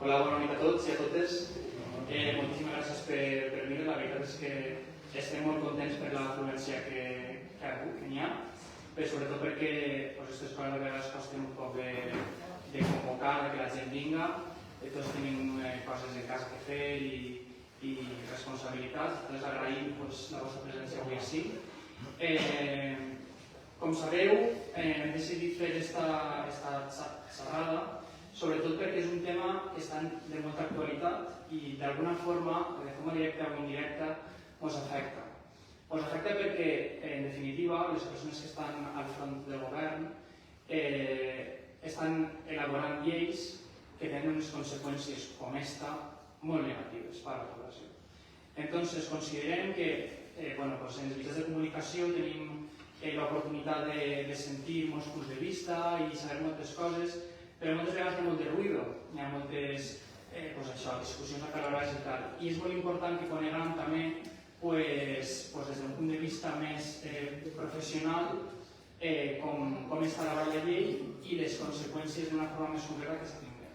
Hola, bona nit a tots i a totes. Moltíssimes gràcies per venir. La veritat és que estem molt contents per l'afluència que n'hi ha, però sobretot perquè aquestes coses a vegades costen un poc de convocar, que la gent vinga, tots tenim coses en casa que fer i responsabilitats. Llavors agraïm la vostra presència avui així. Com sabeu, hem decidit fer aquesta xerrada sobretot perquè és un tema que està de molta actualitat i d'alguna forma, de forma directa o indirecta, ens afecta. Ens afecta perquè, en definitiva, les persones que estan al front del govern estan elaborant lleis que tenen unes conseqüències com esta molt negatives per a la població. Entonces, considerem que en els mitjans de comunicació tenim l'oportunitat de sentir molts punts de vista i saber moltes coses, però moltes vegades hi ha molt de ruïdo, hi ha moltes discussions acalorades i tal. I és molt important que coneguem també, des d'un punt de vista més professional, com està elaborat la llei i les conseqüències d'una forma més concreta que s'atinguen.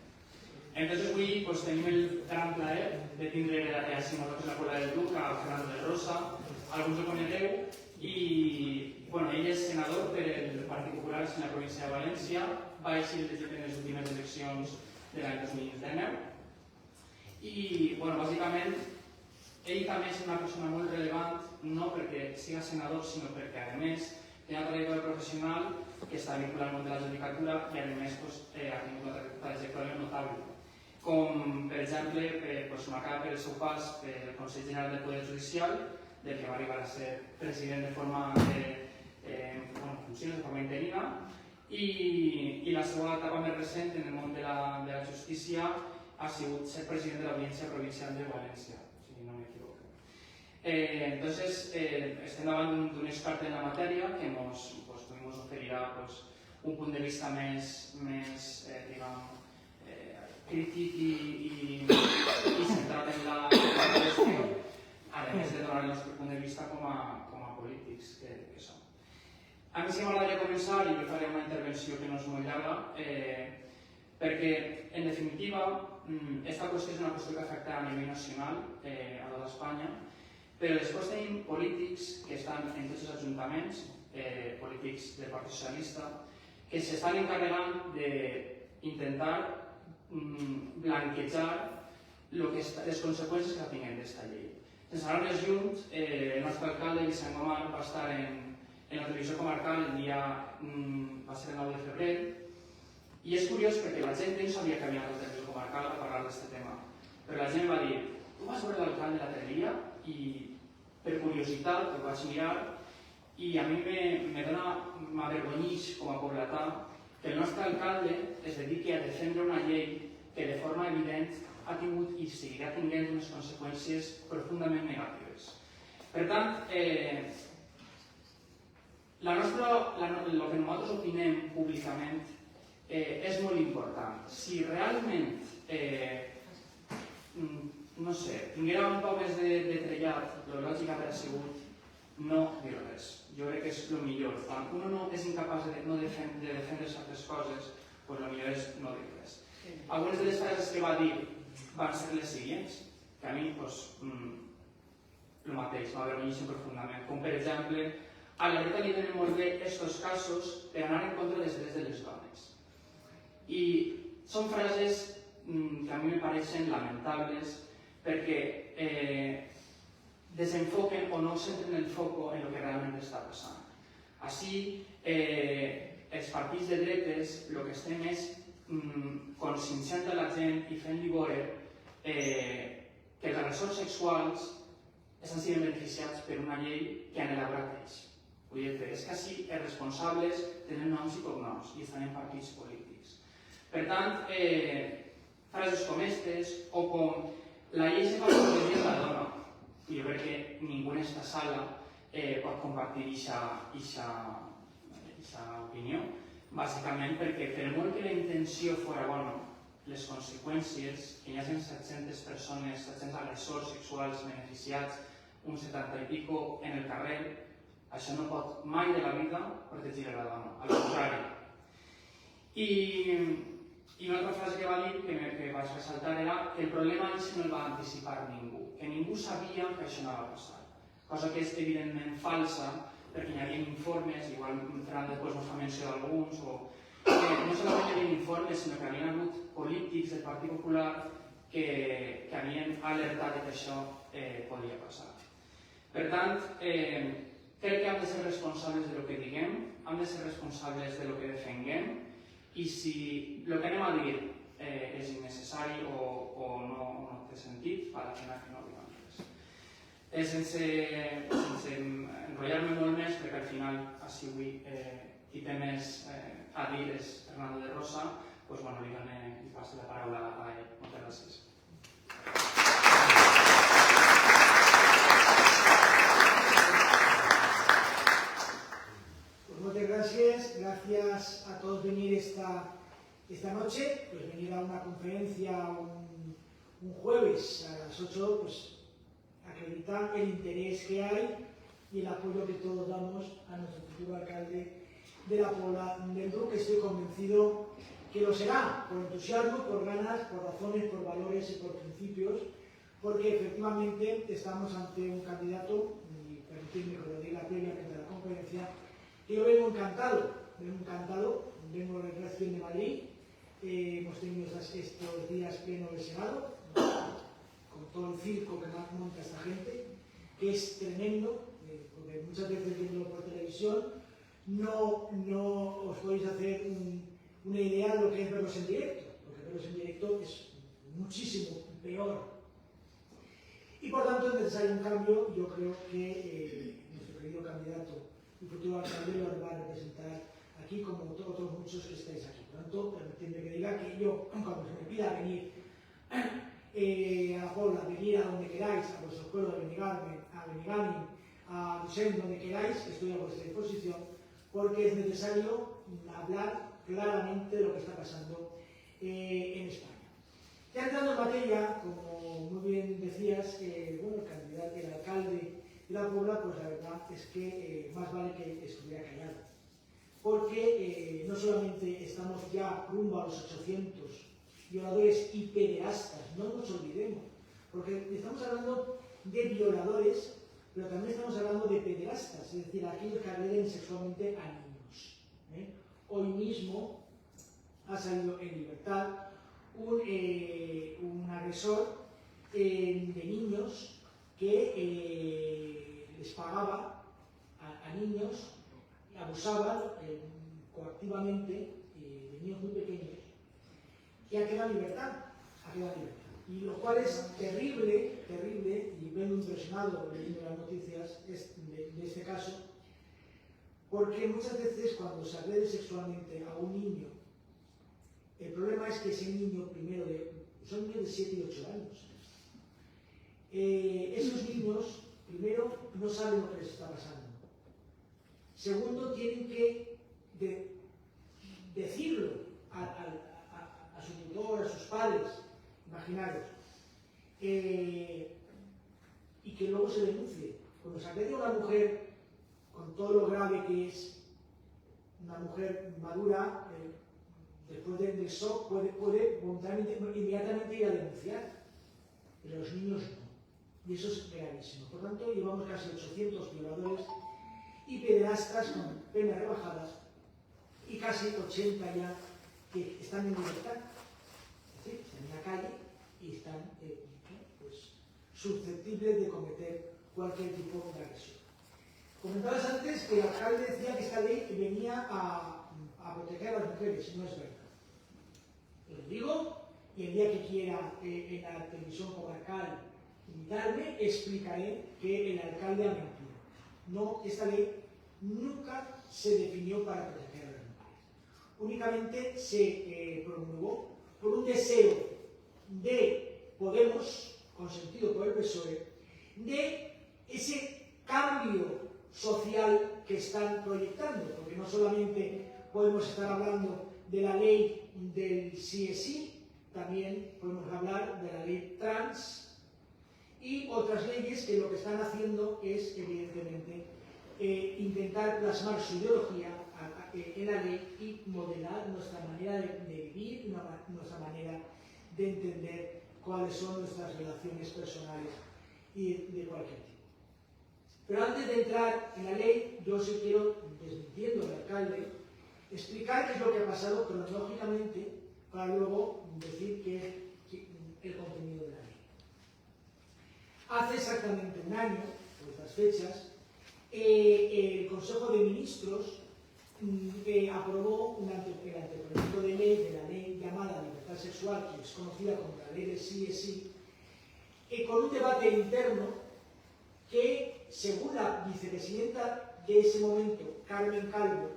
Entonces avui tenim el gran plaer de tindre així nosaltres la Cola del Duc, a Fernando de Rosa, alguns el conegueu, i ell és senador per el Partit Popular en la província de València, va eixir elegit en les últimes eleccions de l'any 2019 i, bàsicament, ell també és una persona molt rellevant, no perquè siga senador, sinó perquè, a més, té una trajectòria professional que està vinculada al món de la judicatura i, a més, ha tingut una trajectòria notable. Com, per exemple, marcada per el seu pas pel Consell General del Poder Judicial, del que va arribar a ser president de forma interina, i la seva etapa més recent en el món de la justícia ha sigut ser president de l'Audiència Provincial de València, si no m'equivoco. Entonces, estem davant d'un expert en la matèria que ens oferirà un punt de vista més crític i centrat en la qüestió, a més de donar el nostre punt de vista com a polítics que som. A mi sí m'agradaria començar, i jo faré una intervenció que no és molt llarga, perquè, en definitiva, aquesta qüestió és una qüestió que afecta a nivell nacional, a tota Espanya, però després tenim polítics que estan en tots els ajuntaments, polítics del Partit Socialista, que s'estan encarregant d'intentar blanquejar les conseqüències que tinguem d'aquesta llei. Sense anar més lluny, el nostre alcalde, Vicent Gomar, va estar en la televisió comarcal el dia, va ser el 9 de febrer, i és curiós perquè la gent no sabia que havia anat a la televisió comarcal a parlar d'aquest tema, però la gent va dir, tu vas veure l'alcalde de la televisió? I per curiositat el vaig mirar i a mi m'avergonyix com a pobletà que el nostre alcalde es dediqui a defendre una llei que de forma evident ha tingut i seguirà tinguent unes conseqüències profundament negatives. Per tant, el que nosaltres opinem públicament és molt important. Si realment, no sé, tinguera un poc més de trellat, la lògica per sigut no dir res. Jo crec que és el millor. Quan un no és incapaç de defendre certes coses, el millor és no dir res. Algunes de les frases que va dir van ser les següents, que a mi el mateix, m'avergonyeixen profundament. Com per exemple, a la dreta li tenen molt bé aquests casos per anar en contra dels drets de les dones. I són frases que a mi me pareixen lamentables perquè desenfoquen o no centren el foc en el que realment està passant. Així, els partits de dretes el que estem és conscienciant a la gent i fent-li veure que els agressors sexuals estan sent beneficiats per una llei que han elaborat ells. Vull dir que és que així els responsables tenen noms i cognoms i estan en partits polítics. Per tant, frases com aquestes o com la llei se fa protegir la dona, i jo crec que ningú en esta sala pot compartir aquesta opinió, bàsicament perquè per molt que la intenció fora bona, les conseqüències, que hi hagi 700 persones, 700 agressors sexuals beneficiats, un 70 i pico en el carrer, això no pot mai de la vida protegir la dona, al contrari. I una altra frase que va dir, que vaig ressaltar, era que el problema és que no el va anticipar ningú, que ningú sabia que això no va passar, cosa que és evidentment falsa, perquè hi havia informes, igual Ferran després ens fa menció d'alguns, o no solament hi havia informes, sinó que hi havia hagut polítics del Partit Popular que havien alertat que això podia passar. Per tant, crec que hem de ser responsables de lo que diguem, hem de ser responsables de lo que defenguem, i si el que anem a dir és innecessari o no té sentit, val la pena que no diguem res. Sense enrotllar-me molt més, perquè al final, així avui, qui té més a dir és Fernando de Rosa, doncs li passo la paraula a ell. Moltes gràcies. Muchas gracias. Gracias a todos venir esta noche, pues venir a una conferencia un jueves a las 8, pues acreditar el interés que hay y el apoyo que todos damos a nuestro futuro alcalde de la Pobla del Bruc, que estoy convencido que lo será, por entusiasmo, por ganas, por razones, por valores y por principios, porque efectivamente estamos ante un candidato, y permitidme que lo diga previamente a la conferencia, que yo vengo encantado, vengo recién de Madrid, hemos tenido estos días pleno del Senado, con todo el circo que monta esta gente, que es tremendo, porque muchas veces viéndolo por televisión no os podéis hacer una idea de lo que es verlos en directo, porque verlos en directo es muchísimo peor. Y por tanto es necesario un cambio. Yo creo que nuestro querido candidato y futuro alcalde lo va a representar aquí, como otros muchos que estáis aquí. Por tanto, permitidme que diga que yo, cuando se me pida venir a la Pobla, venir a donde queráis, a vuestro pueblo, a Benigànim, a Lucén, donde queráis, estoy a vuestra disposición, porque es necesario hablar claramente de lo que está pasando en España. Ya entrando en materia, como muy bien decías, bueno, el candidato, el alcalde de la Pobla, pues la verdad es que más vale que estuviera callado, porque no solamente estamos ya rumbo a los 800 violadores y pederastas, no nos olvidemos, porque estamos hablando de violadores, pero también estamos hablando de pederastas, es decir, aquellos que agreden sexualmente a niños. Hoy mismo ha salido en libertad un agresor de niños que les pagaba a niños, abusaba coactivamente de niños muy pequeños, y ha quedado en libertad. Y lo cual es terrible, y vengo impresionado leyendo las noticias de este caso, porque muchas veces cuando se agrede sexualmente a un niño, el problema es que ese niño, primero, son niños de 7 y 8 años. Esos niños, primero, no saben lo que les está pasando. Segundo, tienen que decirlo a su tutor, a sus padres, imaginaros, y que luego se denuncie. Cuando se agrede a una mujer, con todo lo grave que es, una mujer madura, después del shock, puede inmediatamente ir a denunciar, pero los niños no, y eso es gravísimo. Por tanto, llevamos casi 800 violadores y pederastas con penas rebajadas, y casi 80 ya que están en libertad, es decir, están en la calle y están pues, susceptibles de cometer cualquier tipo de agresión. Comentabas antes que el alcalde decía que esta ley venía a proteger a las mujeres. No es verdad. Lo digo, y el día que quiera en la televisión comarcal invitarme, explicaré que el alcalde ha mentido. No, esta ley nunca se definió para proteger a las mujeres. Únicamente se promulgó por un deseo de Podemos, consentido por el PSOE, de ese cambio social que están proyectando, porque no solamente podemos estar hablando de la ley del sí es sí, también podemos hablar de la ley trans y otras leyes que lo que están haciendo es, evidentemente, intentar plasmar su ideología en la ley y modelar nuestra manera de vivir, nuestra manera de entender cuáles son nuestras relaciones personales y de cualquier tipo. Pero antes de entrar en la ley, yo sí quiero, desmintiendo al alcalde, explicar qué es lo que ha pasado cronológicamente para luego decir qué es el contenido de la ley. Hace exactamente un año, por estas fechas, el Consejo de Ministros aprobó el anteproyecto de ley de la ley llamada libertad sexual, que es conocida como la ley del sí es sí, con un debate interno que, según la vicepresidenta de ese momento, Carmen Calvo,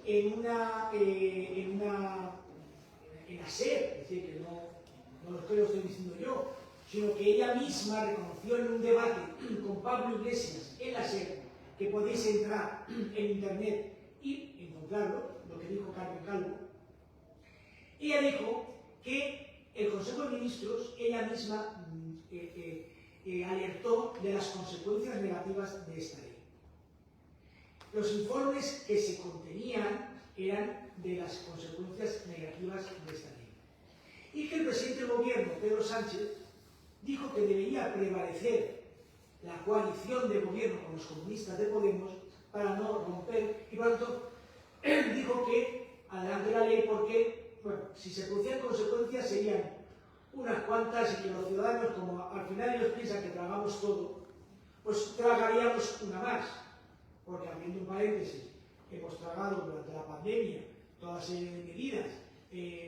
en la SER, es decir, que no lo estoy diciendo yo, sino que ella misma reconoció en un debate con Pablo Iglesias en la SER, que podéis entrar en internet y encontrarlo, lo que dijo Carmen Calvo. Ella dijo que el Consejo de Ministros, ella misma alertó de las consecuencias negativas de esta ley. Los informes que se contenían eran de las consecuencias negativas de esta ley. Y que el presidente del gobierno, Pedro Sánchez, dijo que debería prevalecer la coalición de gobierno con los comunistas de Podemos para no romper, y por lo tanto dijo que adelante la ley porque, bueno, si se producían consecuencias serían unas cuantas y que los ciudadanos, como al final ellos piensan que tragamos todo, pues tragaríamos una más. Porque, abriendo un paréntesis, hemos tragado durante la pandemia toda serie de medidas,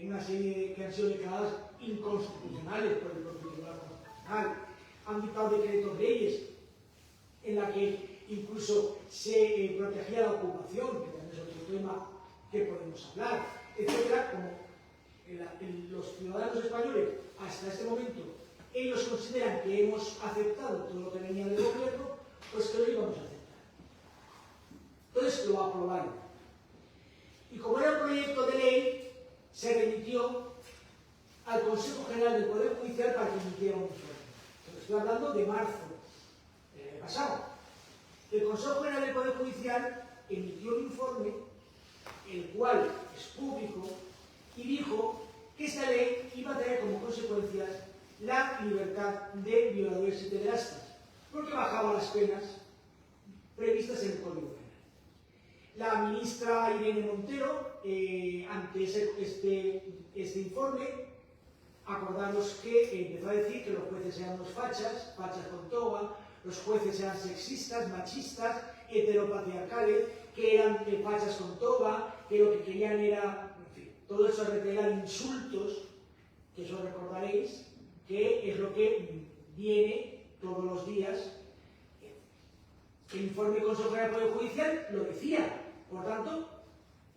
una serie que han sido declaradas inconstitucionales por el propio Tribunal Constitucional, han dictado decretos leyes en la que incluso se protegía la ocupación, que también es otro tema que podemos hablar, etcétera, como los ciudadanos españoles hasta este momento, ellos consideran que hemos aceptado todo lo que venía del gobierno, pues que lo íbamos a aceptar. Entonces lo aprobaron. Y como era un proyecto de ley, se remitió al Consejo General del Poder Judicial para que emitiera un informe. Estoy hablando de marzo del año pasado. El Consejo General del Poder Judicial emitió un informe, el cual es público, y dijo que esta ley iba a tener como consecuencias la libertad de violadores y pederastas, porque bajaba las penas previstas en el Código Penal. La ministra Irene Montero, ante este informe, acordamos que empezó a decir que los jueces eran unos fachas con toga, los jueces eran sexistas, machistas, heteropatriarcales, que eran fachas con toga, que lo que querían era, en fin, todo eso eran insultos, que eso recordaréis, que es lo que viene todos los días. El informe del Consejo General del Poder Judicial lo decía. Por tanto,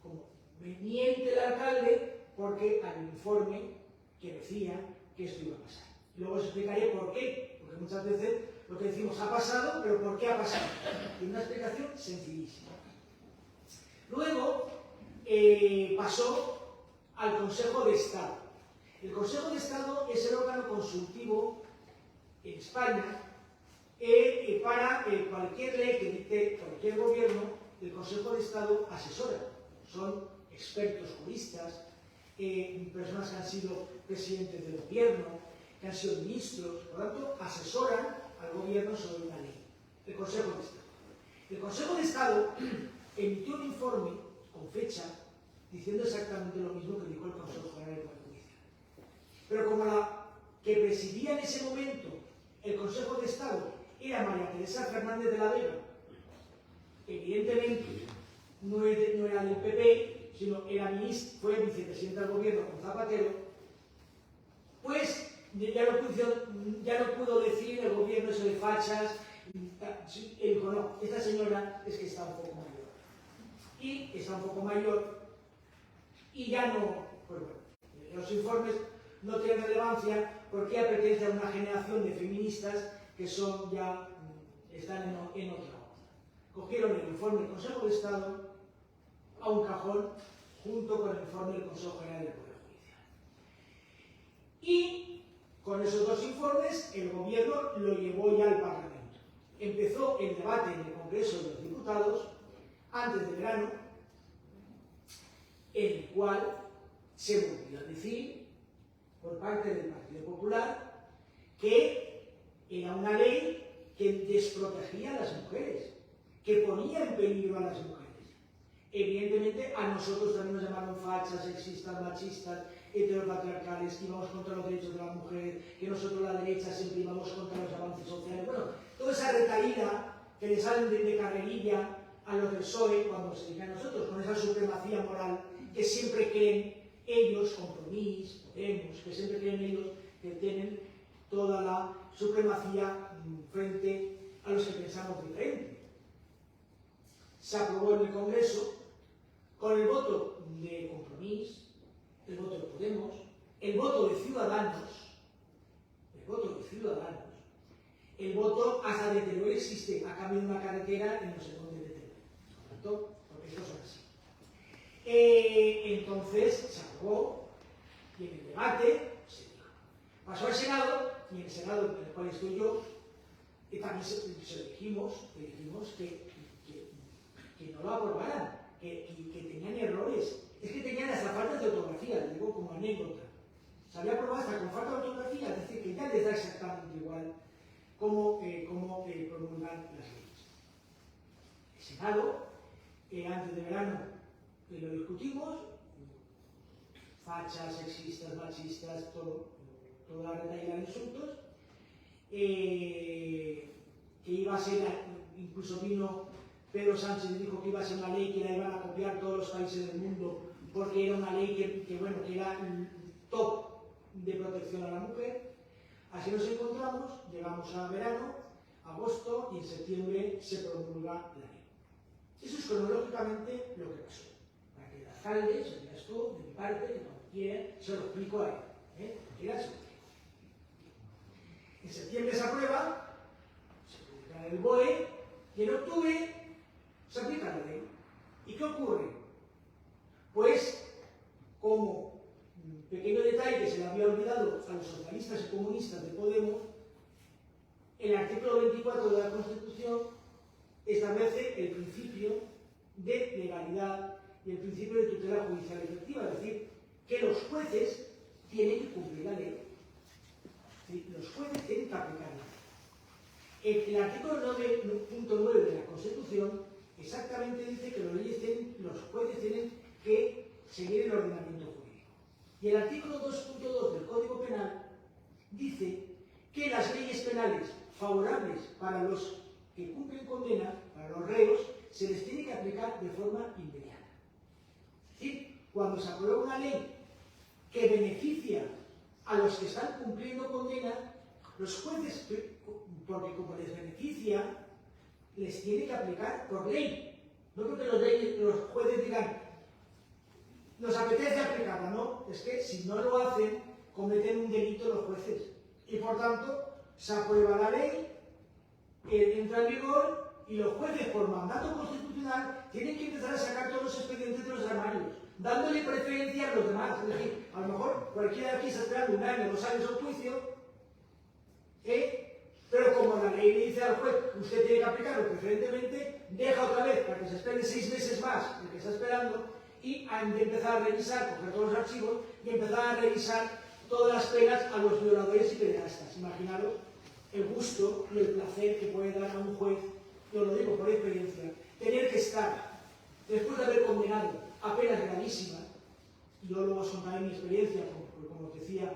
como me miente el alcalde, porque hay un informe que decía que esto iba a pasar. Y luego os explicaré por qué, porque muchas veces lo que decimos ha pasado, pero ¿por qué ha pasado? Y una explicación sencillísima. Luego pasó al Consejo de Estado. El Consejo de Estado es el órgano consultivo en España para cualquier ley que dicte cualquier gobierno. El Consejo de Estado asesora. Son expertos juristas, personas que han sido presidentes del gobierno, que han sido ministros, por lo tanto, asesoran al gobierno sobre una ley. El Consejo de Estado. El Consejo de Estado emitió un informe con fecha diciendo exactamente lo mismo que dijo el Consejo General del Poder Judicial. Pero como la que presidía en ese momento el Consejo de Estado era María Teresa Fernández de la Vega, evidentemente no era del PP, sino fue vicepresidenta del gobierno con Zapatero, pues ya no pudo decir el gobierno eso de fachas. Él dijo, no, esta señora es que está un poco mayor. Y está un poco mayor y ya no, pues bueno, los informes no tienen relevancia porque ya pertenece a una generación de feministas que están en otra onda. Cogieron el informe del Consejo de Estado a un cajón junto con el informe del Consejo General del Poder Judicial. Y con esos dos informes el gobierno lo llevó ya al Parlamento. Empezó el debate en el Congreso de los Diputados antes del verano, en el cual se volvió a decir por parte del Partido Popular que era una ley que desprotegía a las mujeres, que ponía en peligro a las mujeres. Evidentemente a nosotros también nos llamaron fachas, sexistas, machistas, heteropatriarcales, que íbamos contra los derechos de la mujer, que nosotros la derecha siempre íbamos contra los avances sociales. Bueno, toda esa retaíla que le salen de carrerilla a los del PSOE cuando se dedican a nosotros, con esa supremacía moral que siempre creen ellos, Compromís, Podemos, que siempre creen ellos que tienen toda la supremacía frente a los que pensamos diferente. Se aprobó en el Congreso con el voto de Compromís, el voto de Podemos, el voto de Ciudadanos, el voto hasta de Teruel existe a cambio de una carretera en no sé dónde de Teruel, ¿correcto? Porque estos son así. Entonces se aprobó y en el debate se dijo. Pasó al Senado y en el Senado en el cual estoy yo también se dijimos que no lo aprobaran, que tenían errores. Es que tenían hasta faltas de ortografía, lo digo como anécdota. Se había aprobado hasta con falta de ortografía, es decir, que ya les da exactamente igual cómo promulgan las leyes. El Senado, antes de verano, lo discutimos, fachas, sexistas, machistas, toda la retaíla de insultos, que iba a ser, incluso vino Pedro Sánchez y dijo que iba a ser una ley que la iban a copiar todos los países del mundo porque era una ley que era top de protección a la mujer. Así nos encontramos, llegamos a verano, agosto, y en septiembre se promulga la ley. Eso es cronológicamente lo que pasó. Para que el alcalde, se lo digas tú, de mi parte, que cuando quiera, se lo explico a él. Se lo explico. En septiembre se aprueba, se publica en el BOE, y en octubre se aplica la ley. ¿Y qué ocurre? Pues, como pequeño detalle que se le había olvidado a los socialistas y comunistas de Podemos, el artículo 24 de la Constitución establece el principio de legalidad y el principio de tutela judicial efectiva, es decir, que los jueces tienen que cumplir la ley. Los jueces tienen que aplicar la ley. El artículo 9.9 de la Constitución exactamente dice que los jueces tienen que seguir el ordenamiento jurídico. Y el artículo 2.2 del Código Penal dice que las leyes penales favorables para los que cumplen condena, para los reos, se les tiene que aplicar de forma inmediata. Es decir, cuando se aprueba una ley que beneficia a los que están cumpliendo condena, los jueces, porque como les beneficia, les tiene que aplicar por ley. No creo que los jueces digan, nos apetece aplicarla, no. Es que si no lo hacen, cometen un delito los jueces. Y por tanto, se aprueba la ley, entra en vigor, y los jueces, por mandato constitucional, tienen que empezar a sacar todos los expedientes de los armarios, dándole preferencia a los demás. Es decir, a lo mejor cualquiera de aquí está esperando 1 año, 2 años al juicio, pero como la ley le dice al juez, usted tiene que aplicarlo preferentemente, deja otra vez para que se espere 6 meses más el que está esperando, y han de empezar a revisar, coger todos los archivos y empezar a revisar todas las penas a los violadores y pederastas. Imaginaros el gusto y el placer que puede dar a un juez, yo lo digo por experiencia, tener que estar, después de haber condenado a penas gravísimas, y yo luego os contaré mi experiencia, como decía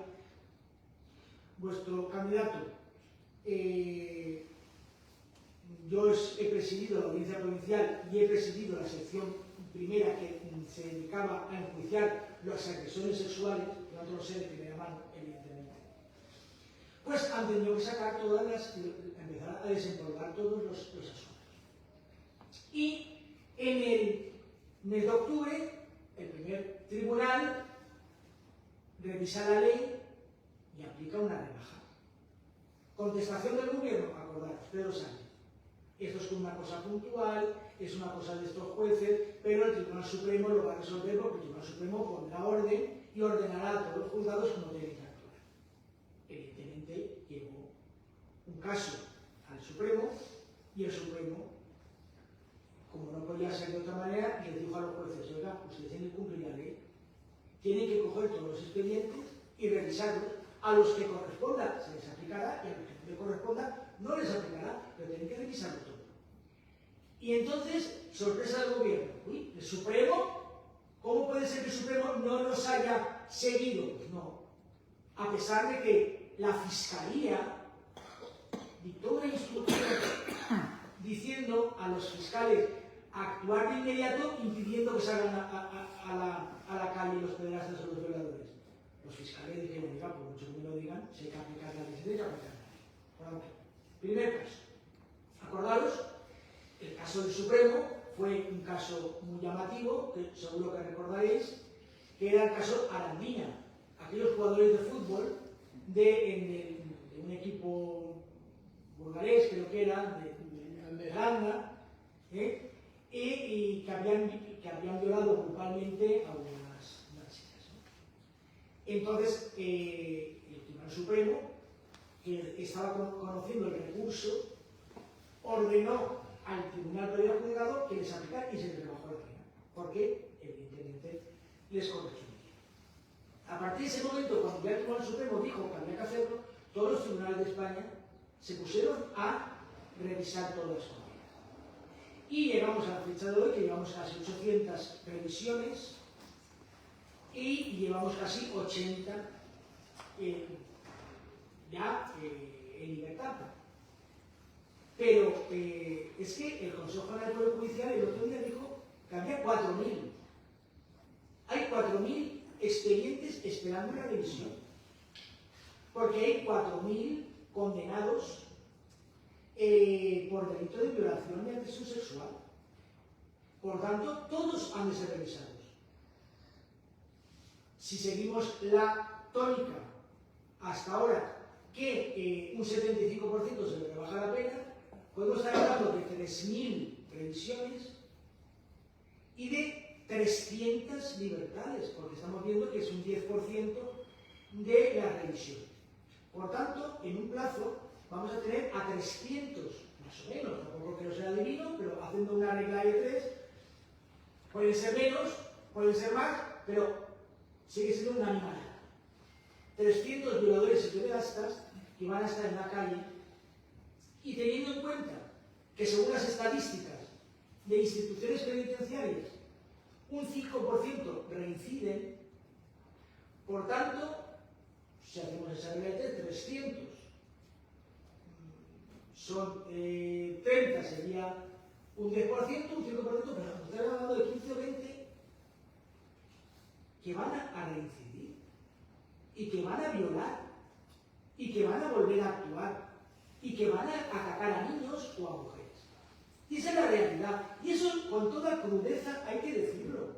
yo he presidido la audiencia provincial y he presidido la sección primera que se dedicaba a enjuiciar las agresiones sexuales, que no lo sé de primera mano, evidentemente, pues han tenido que sacar todas las, empezar a desempolvar todos los asuntos. Y en el mes de octubre, el primer tribunal revisa la ley y aplica una rebaja. Contestación del gobierno, acordaros, Pedro Sánchez. Esto es una cosa puntual, es una cosa de estos jueces, pero el Tribunal Supremo lo va a resolver porque el Tribunal Supremo pondrá orden y ordenará a todos los juzgados como tienen que actuar. Evidentemente, llevó un caso al Supremo y el Supremo, como no podía ser de otra manera, les dijo a los jueces: oiga, ustedes tienen que cumplir la ley, tienen que coger todos los expedientes y revisarlos. A los que corresponda se les aplicará y a los que no les corresponda no les aplicará, pero tienen que revisarlo todo. Y entonces, sorpresa del gobierno. Uy, el Supremo, ¿cómo puede ser que el Supremo no los haya seguido? Pues no. A pesar de que la Fiscalía dictó una instrucción diciendo a los fiscales actuar de inmediato, impidiendo que salgan a la calle los pederastas o los violadores. Los fiscales dijeron: oiga, por mucho que me lo digan, si hay que aplicar la ley, se tiene que aplicar la ley. Por tanto, primer caso. Acordaros, el caso del Supremo fue un caso muy llamativo, que seguro que recordaréis, que era el caso Arandina. Aquellos jugadores de fútbol de un equipo burgalés, creo que era, de Holanda, y que habían violado grupalmente a unas chicas, ¿no? Entonces, el Tribunal Supremo, que estaba conociendo el recurso, ordenó al Tribunal Previo Juzgado que les aplicara y se les rebajó la pena, porque evidentemente les corresponde. A partir de ese momento, cuando ya el Tribunal Supremo dijo que había que hacerlo, todos los tribunales de España se pusieron a revisar todas las cosas. Y llegamos a la fecha de hoy, que llevamos casi 800 revisiones y llevamos casi 80 en libertad. Pero es que el Consejo General del Poder Judicial el otro día dijo que había 4.000. Hay 4.000 expedientes esperando una revisión. Porque hay 4.000 condenados por delito de violación y agresión sexual. Por tanto, todos han de ser revisados. Si seguimos la tónica hasta ahora, que un 75% se le rebaja la pena, podemos estar hablando de 3.000 revisiones y de 300 libertades, porque estamos viendo que es un 10% de las revisiones. Por tanto, en un plazo vamos a tener a 300, más o menos, tampoco quiero ser adivino, pero haciendo una regla de 3, pueden ser menos, pueden ser más, pero sigue siendo una animalada. 300 violadores y pederastas que van a estar en la calle, y teniendo en cuenta que según las estadísticas de instituciones penitenciarias, un 5% reinciden, por tanto, si hacemos esa regla de 300, son 30, sería un 10%, un 5%, pero estamos hablando de 15 o 20 que van a reincidir y que van a violar y que van a volver a actuar y que van a atacar a niños o a mujeres. Y esa es la realidad. Y eso con toda crudeza hay que decirlo.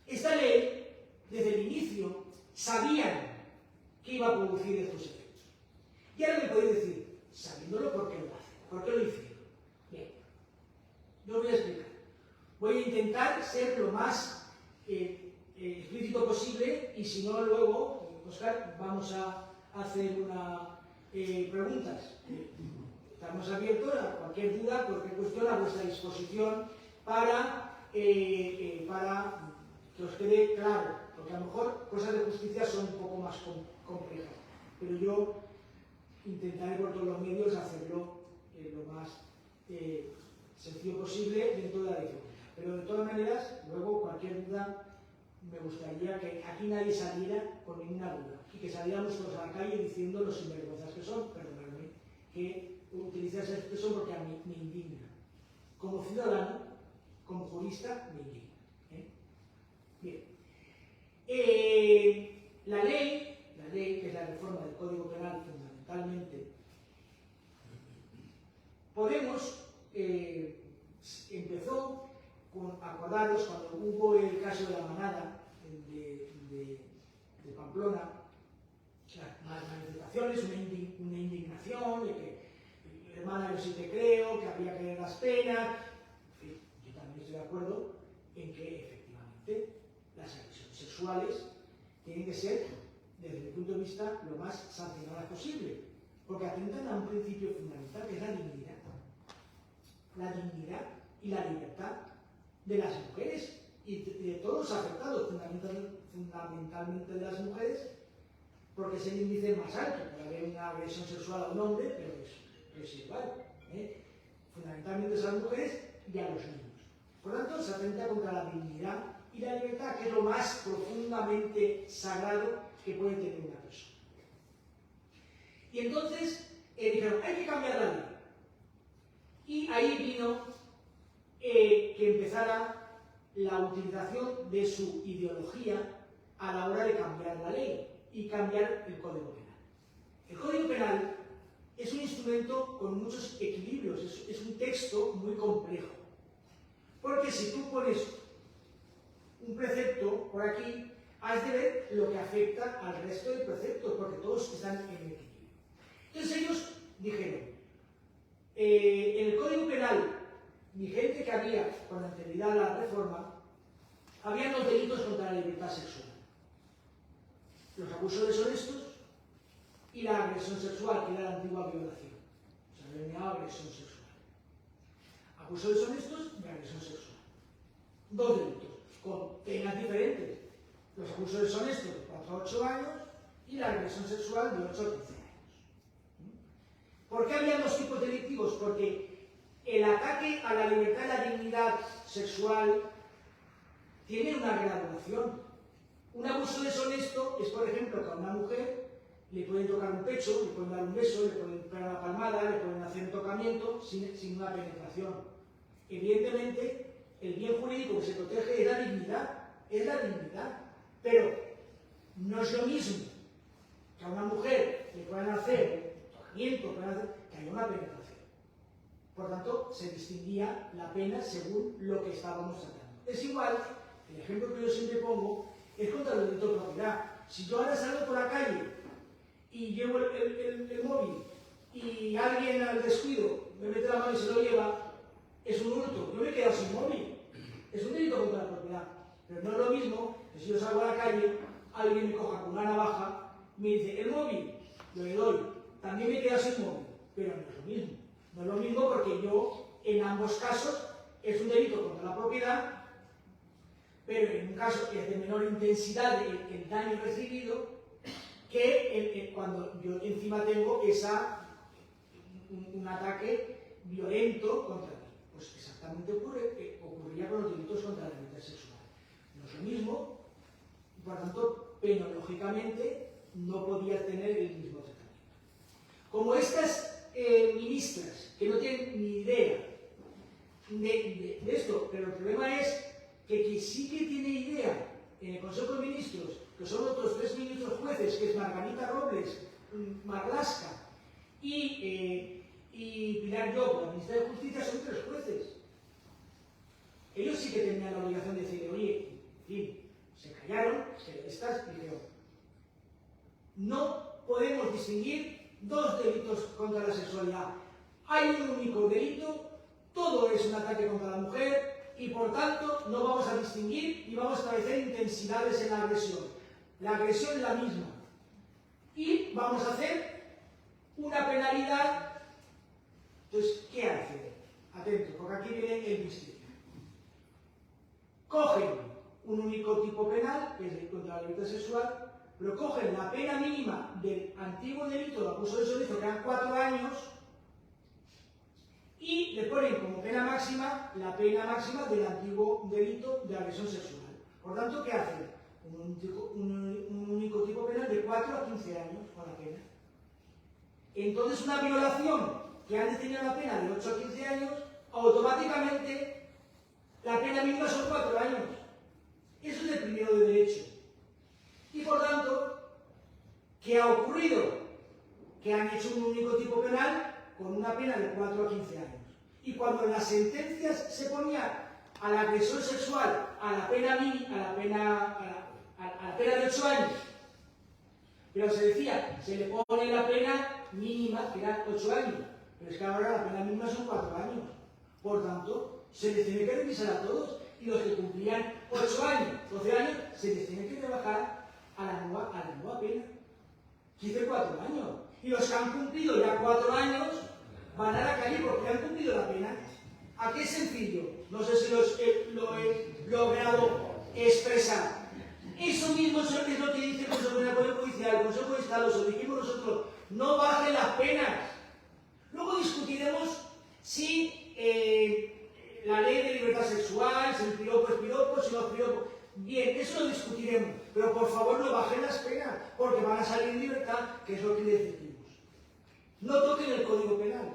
Esta ley, desde el inicio, sabían que iba a producir estos efectos. Y ahora me podéis decir, sabiéndolo, ¿por qué lo hacen? ¿Por qué lo hicieron? Bien, yo os voy a explicar. Voy a intentar ser lo más explícito posible, y si no, luego, Óscar, vamos a hacer preguntas. Estamos abiertos a cualquier duda, cualquier cuestión, a vuestra disposición para que os quede claro, porque a lo mejor cosas de justicia son un poco más complejas, pero yo intentaré por todos los medios hacerlo lo más sencillo posible dentro de la dificultad. Pero de todas maneras, luego cualquier duda, me gustaría que aquí nadie saliera con ninguna duda y que saliéramos todos a la calle diciendo los sinvergüenzas que son, perdonadme, que utilizar esa expresión porque a mí me indigna. Como ciudadano, como jurista, me indigna. Bien. La ley, que es la reforma del Código Penal fundamentalmente, Podemos empezó con acordaros cuando hubo el caso de la manada de Pamplona, las manifestaciones, una indignación de que hermana, yo sí te creo, que había que ver las penas. En fin, yo también estoy de acuerdo en que efectivamente las agresiones sexuales tienen que ser, desde mi punto de vista, lo más sancionadas posible, porque atentan a un principio fundamental que es la dignidad y la libertad de las mujeres y de todos los afectados, fundamentalmente de las mujeres, porque es el índice más alto. Puede haber una agresión sexual a un hombre, pero es igual. Fundamentalmente a las mujeres y a los niños. Por lo tanto, se atenta contra la dignidad y la libertad, que es lo más profundamente sagrado que puede tener una persona. Y entonces dijeron, hay que cambiar la ley. Y ahí vino que empezara la utilización de su ideología a la hora de cambiar la ley y cambiar el Código Penal. El Código Penal es un instrumento con muchos equilibrios, es un texto muy complejo. Porque si tú pones un precepto por aquí, has de ver lo que afecta al resto de preceptos, porque todos están en equilibrio. Entonces ellos dijeron, en el Código Penal vigente que había con anterioridad a la reforma, había dos delitos contra la libertad sexual: los abusos deshonestos y la agresión sexual, que era la antigua violación. Se había denominado agresión sexual. Abusos deshonestos y agresión sexual. Dos delitos, con penas diferentes. Los abusos deshonestos de 4 a 8 años y la agresión sexual de 8 a 15 años. ¿Por qué había dos tipos delictivos? Porque el ataque a la libertad y la dignidad sexual tiene una graduación. Un abuso deshonesto es, por ejemplo, que a una mujer le pueden tocar un pecho, le pueden dar un beso, le pueden pegar una palmada, le pueden hacer un tocamiento sin una penetración. Evidentemente, el bien jurídico que se protege es la dignidad, pero no es lo mismo que a una mujer le puedan hacer tocamiento, que haya una penetración. Por tanto, se distinguía la pena según lo que estábamos tratando. Es igual, el ejemplo que yo siempre pongo es contra el delito de propiedad. Si yo ahora salgo por la calle y llevo el móvil y alguien al descuido me mete la mano y se lo lleva, es un hurto. Yo me he quedado sin móvil. Es un delito contra la propiedad. Pero no es lo mismo que si yo salgo a la calle, alguien me coja con una navaja, me dice, el móvil, yo le doy. También me he quedado sin móvil. Pero no es lo mismo. No es lo mismo porque yo, en ambos casos, es un delito contra la propiedad, pero en un caso es de menor intensidad el daño recibido que cuando yo encima tengo un ataque violento contra mí. Pues exactamente ocurría con los delitos contra la libertad sexual. No es lo mismo, y por tanto, penológicamente no podía tener el mismo tratamiento. Como estas ministras, que no tienen ni idea de esto, pero el problema es que sí que tiene idea en el Consejo de Ministros, que son otros 3 ministros jueces, que es Margarita Robles, Marlaska y Pilar Llop, la ministra de Justicia, son 3 jueces. Ellos sí que tenían la obligación de decirle, oye, en fin, se callaron, dijeron, no podemos distinguir 2 delitos contra la sexualidad. Hay un único delito, todo es un ataque contra la mujer, y por tanto no vamos a distinguir y vamos a establecer intensidades en la agresión. La agresión es la misma. Y vamos a hacer una penalidad. Entonces, ¿qué hacen? Atentos, porque aquí viene el misterio. Cogen un único tipo penal, que es el contra la libertad sexual, pero cogen la pena mínima del antiguo delito de abuso deshonesto, que eran 4 años, y le ponen como pena máxima la pena máxima del antiguo delito de agresión sexual. Por tanto, ¿qué hacen? Un único tipo penal de 4 a 15 años con la pena. Entonces, una violación que antes tenía la pena de 8 a 15 años, automáticamente la pena mínima son 4 años. Eso es el primero de derecho. Y por tanto, ¿qué ha ocurrido? Que han hecho un único tipo penal con una pena de 4 a 15 años. Y cuando en las sentencias se ponía al agresor sexual a la pena de 8 años, pero se decía, se le pone la pena mínima, que era 8 años, pero es que ahora la pena mínima son 4 años. Por tanto, se les tiene que revisar a todos, y los que cumplían 8 años, 12 años, se les tiene que rebajar a la nueva pena. 4 años. Y los que han cumplido ya 4 años van a la calle porque han cumplido la pena. ¿A qué sencillo? No sé si lo he logrado expresar. Eso mismo es lo que dice el Consejo General del Poder Judicial, el Consejo de Estado, lo dijimos nosotros, no bajen las penas. Luego discutiremos si la ley de libertad sexual, si el piropo es piropo, si no es piropo. Bien, eso lo discutiremos, pero por favor no bajen las penas, porque van a salir en libertad, que es lo que les decimos. No toquen el Código Penal.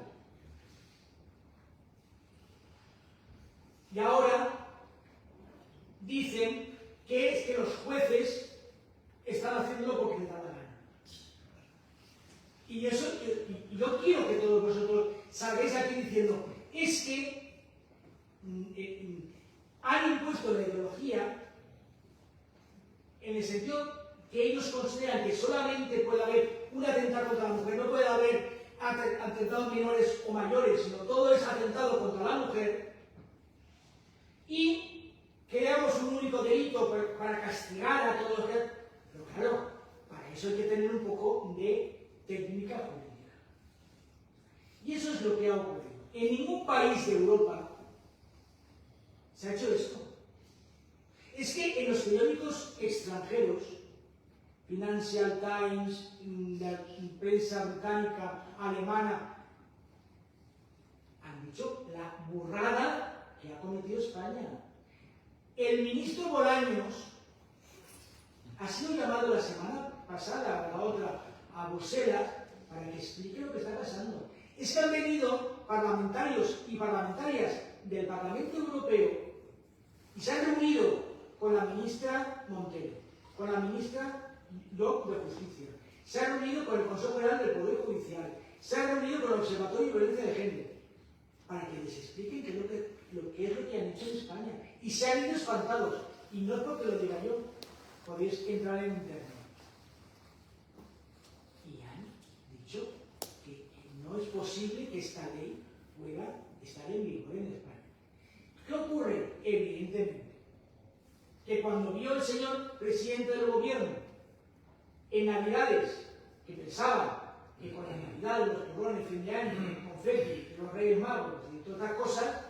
Y ahora dicen que es que los jueces están haciéndolo porque les da la gana. Y yo quiero que todos vosotros salgáis aquí diciendo, es que han impuesto la ideología en el sentido que ellos consideran que solamente puede haber un atentado contra la mujer, no puede haber atentados menores o mayores, sino todo es atentado contra la mujer, y creamos un único delito para castigar a todos los que... Pero claro, para eso hay que tener un poco de técnica jurídica. Y eso es lo que ha ocurrido. En ningún país de Europa se ha hecho esto. Es que en los periódicos extranjeros, Financial Times, la prensa británica, alemana, han dicho la burrada que ha cometido España. El ministro Bolaños ha sido llamado la semana pasada, o la otra, a Bruselas para que explique lo que está pasando. Es que han venido parlamentarios y parlamentarias del Parlamento Europeo y se han reunido con la ministra Montero, con la ministra de Justicia, se ha reunido con el Consejo General del Poder Judicial, se ha reunido con el Observatorio de Violencia de Género, para que les expliquen qué es lo que han hecho en España. Y se han ido espantados. Y no es porque lo diga yo, podéis entrar en internet. Y han dicho que no es posible que esta ley pueda estar en vigor en España. ¿Qué ocurre? Evidentemente, que cuando vio el señor presidente del gobierno en Navidades, que pensaba que con las Navidades, los porrones, fin de año, el confeti, los Reyes Magos y todas estas cosas,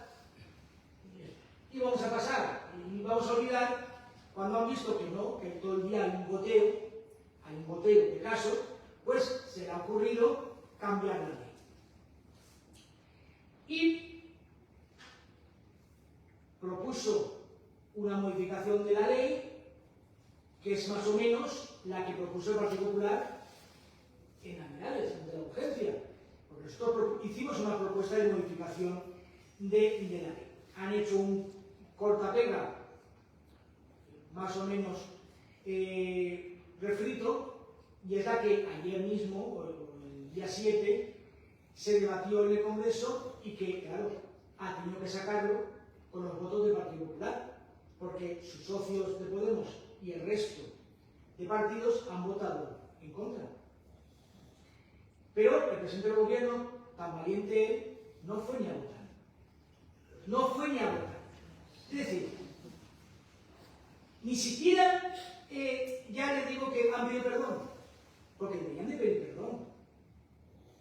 íbamos a pasar y vamos a olvidar, cuando han visto que no, que todo el día hay un goteo de casos, pues se le ha ocurrido cambiar la ley. Y propuso una modificación de la ley que es más o menos la que propuso el Partido Popular en Navidades, ante la urgencia. Porque nosotros hicimos una propuesta de modificación de la ley. Han hecho un cortapega más o menos refrito, y es la que ayer mismo, o el día 7, se debatió en el Congreso y que, claro, ha tenido que sacarlo con los votos del Partido Popular, porque sus socios de Podemos y el resto de partidos han votado en contra. Pero el presidente del gobierno, tan valiente, no fue ni a votar. No fue ni a votar. Es decir, ni siquiera, ya les digo que han pedido perdón, porque deberían de pedir perdón.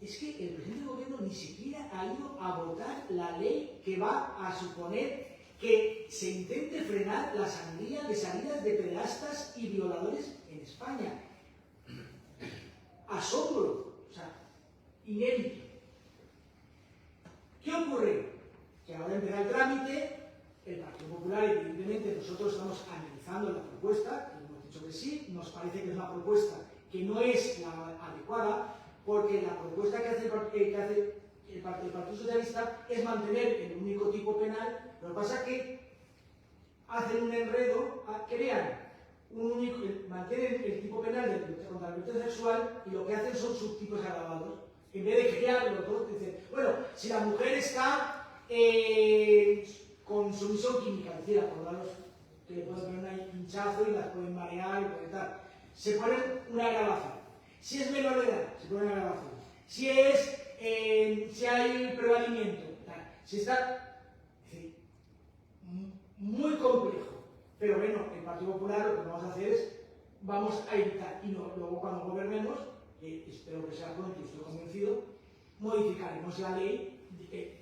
Es que el presidente del gobierno ni siquiera ha ido a votar la ley que va a suponer que se intente frenar la sangría de salidas de pederastas y violadores en España. Asombro, o sea, inédito. ¿Qué ocurre? Que ahora empezará el trámite, el Partido Popular, evidentemente, nosotros estamos analizando la propuesta, que hemos dicho que sí, nos parece que es una propuesta que no es la adecuada, porque la propuesta que hace el Partido Socialista es mantener el único tipo penal. Lo que pasa es que hacen un enredo, crean un único, mantienen el tipo penal de contra la violencia sexual y lo que hacen son subtipos agravados. En vez de crearlo todo, dicen, bueno, si la mujer está con sumisión química, es decir, acordaros que le pueden poner un hinchazo y las pueden marear y pueden tal, se ponen una agravación. Si es menor de edad, se pone una agravación. Si hay prevalimiento, tal. Si está, es decir, muy complejo. Pero bueno, el Partido Popular lo que vamos a hacer es, vamos a evitar, y luego cuando gobernemos, espero que sea pronto y estoy convencido, modificaremos la ley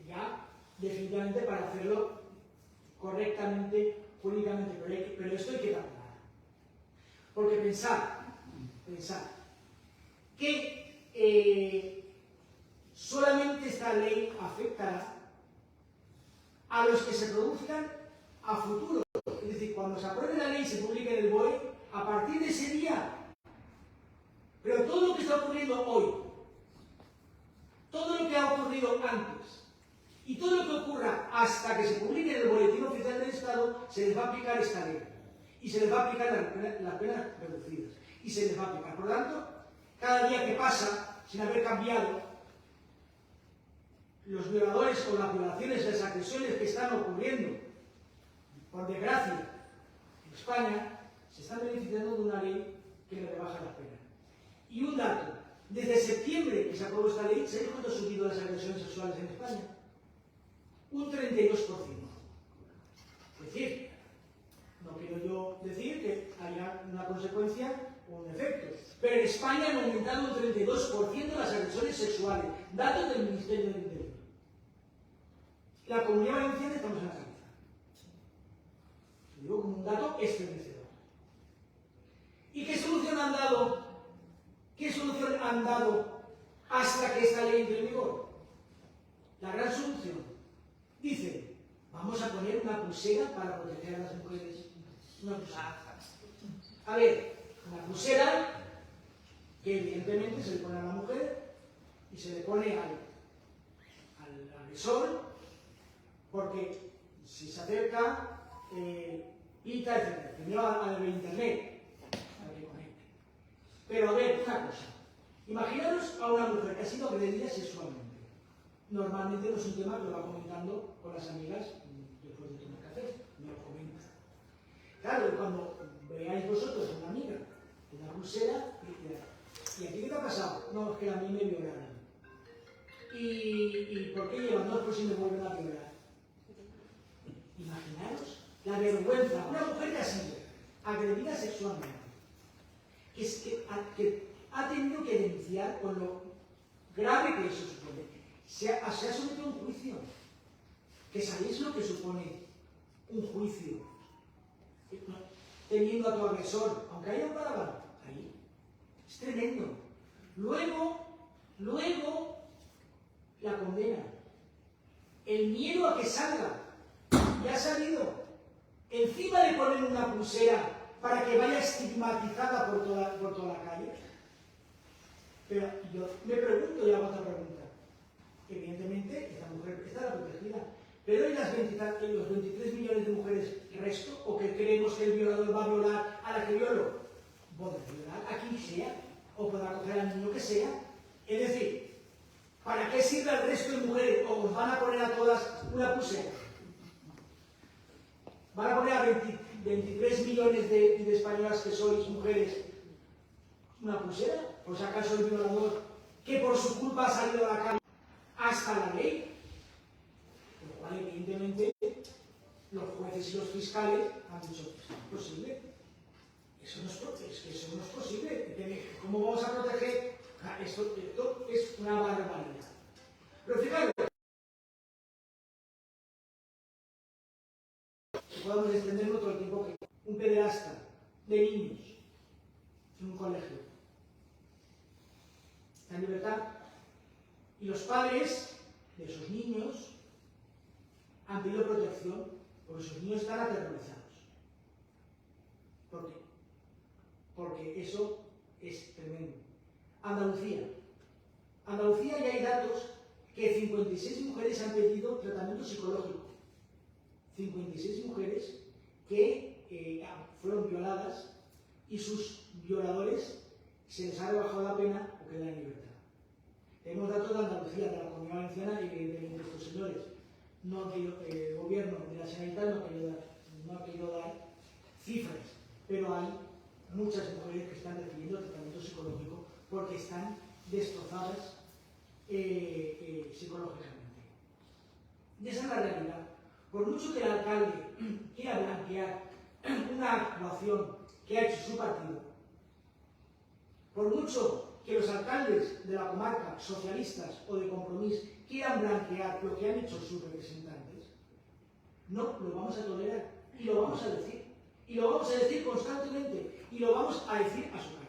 ya definitivamente para hacerlo correctamente, jurídicamente, pero esto hay que cambiar. Porque pensar que solamente esta ley afectará a los que se produzcan a futuro. Es decir, cuando se apruebe la ley y se publique en el BOE, a partir de ese día. Pero todo lo que está ocurriendo hoy, todo lo que ha ocurrido antes y todo lo que ocurra hasta que se publique en el Boletín Oficial del Estado, se les va a aplicar esta ley. Y se les va a aplicar las penas reducidas. Y se les va a aplicar. Por lo tanto, cada día que pasa, sin haber cambiado, los violadores o las violaciones, las agresiones que están ocurriendo, por desgracia, en España, se están beneficiando de una ley que le rebaja las penas. Y un dato, desde septiembre que se aprobó esta ley, ¿sabéis cuánto han subido las agresiones sexuales en España? Un 32%. Es decir, no quiero yo decir que haya una consecuencia o un efecto, pero en España han aumentado un 32% las agresiones sexuales, datos del Ministerio del Interior. La Comunidad Valenciana estamos en la cabeza. Lo digo como un dato estremecedor. ¿Y qué solución han dado? ¿Qué solución han dado hasta que esta ley entre en vigor? La gran solución. Dice, vamos a poner una pulsera para proteger a las mujeres. Una pulsera. A ver, una pulsera que evidentemente se le pone a la mujer y se le pone al agresor, porque si se acerca, pita, etc. Primero al de internet, para que conecte. Pero a ver, una cosa. Imaginaros a una mujer que ha sido agredida sexualmente. Normalmente no es un tema que lo va comentando con las amigas después de tomar café. Me lo comenta. Claro, cuando veáis vosotros a una amiga con una pulsera, ¿y aquí qué te ha pasado? No, es que a mí me violaron. ¿Y por qué llevan dos por si me vuelven a violar? Imaginaros la vergüenza. Una mujer que ha sido agredida sexualmente, que ha tenido que denunciar con lo grave que eso supone. Se ha sometido a un juicio. Que sabéis lo que supone un juicio. Teniendo a tu agresor, aunque haya un parábano, ahí. Es tremendo. Luego, la condena. El miedo a que salga. Ya ha salido. Encima le ponen una pulsera para que vaya estigmatizada por toda la calle. Pero yo me pregunto y hago otra pregunta. Evidentemente, esta mujer estará protegida. Pero ¿y los 23 millones de mujeres resto? ¿O que creemos que el violador va a violar a la que violó? Podrá violar a quien sea, o podrá coger al niño que sea. Es decir, ¿para qué sirve al resto de mujeres? ¿O os van a poner a todas una pulsera? ¿Van a poner a 23 millones de españolas que sois mujeres una pulsera? ¿Por si acaso el violador, que por su culpa ha salido a la calle hasta la ley? Por lo cual, evidentemente, los jueces y los fiscales han dicho, es imposible. Eso no es posible. ¿Cómo vamos a proteger? Esto es una barbaridad. Pero fijaros, podemos extenderlo todo el tiempo que un pederasta de niños en un colegio está en libertad y los padres de esos niños han pedido protección porque esos niños están aterrorizados. ¿Por qué? Porque eso es tremendo. Andalucía ya hay datos que 56 mujeres han pedido tratamiento psicológico. 56 mujeres que fueron violadas y sus violadores se les ha rebajado la pena o quedan en libertad. Tenemos datos de Andalucía, de la Comunidad Valenciana y de estos señores. El gobierno de la Generalitat no ha querido dar cifras, pero hay muchas mujeres que están recibiendo tratamiento psicológico porque están destrozadas psicológicamente. Y esa es la realidad. Por mucho que el alcalde quiera blanquear una actuación que ha hecho su partido, por mucho que los alcaldes de la comarca, socialistas o de Compromís, quieran blanquear lo que han hecho sus representantes, no lo vamos a tolerar y lo vamos a decir. Y lo vamos a decir constantemente y lo vamos a decir a su cara.